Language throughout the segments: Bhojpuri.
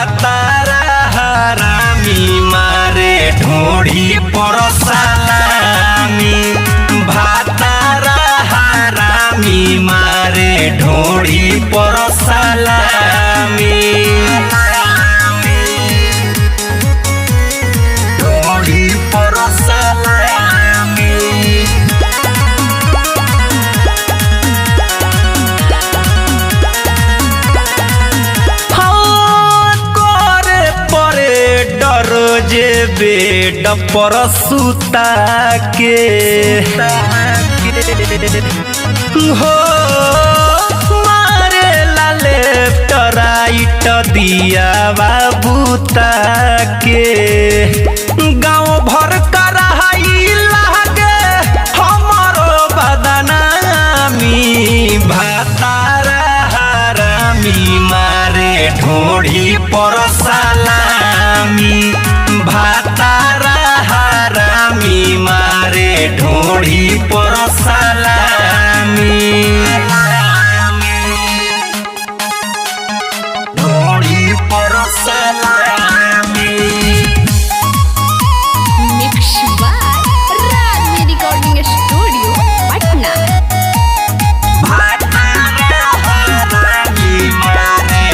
भातारा हरामी मारे ढोढ़ी पर सलामी। भातारा हरामी मारे ढोढ़ी पर सलामी। ढोढ़ी पर सलामी। जे बेड पर सुता के हो मारे ला लेफ्ट राइट दिया बाबूता के। गाँव भर कर लागे हमारो बदनामी। भातारा हरामी मारे ढोढ़ी पर सलामी। भातारा हरामी मारे ढोढ़ी पर सलामी। ढोढ़ी पर सलामी। Mix by Raj recording studio Patna. भातारा हरामी मारे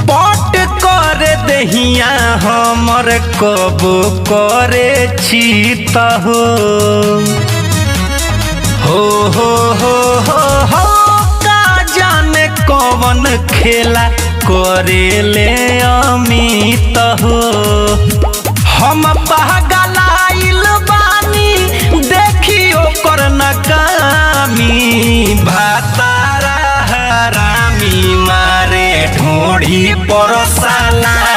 पट कर दहिया हमर कब करे छीत हो। हो का जाने कवन खेला करे ले अमित हो। हम पहगलाइल बानी देखियो कर नकामी। भातारा हरामी मारे ढोढ़ी पर सलामी।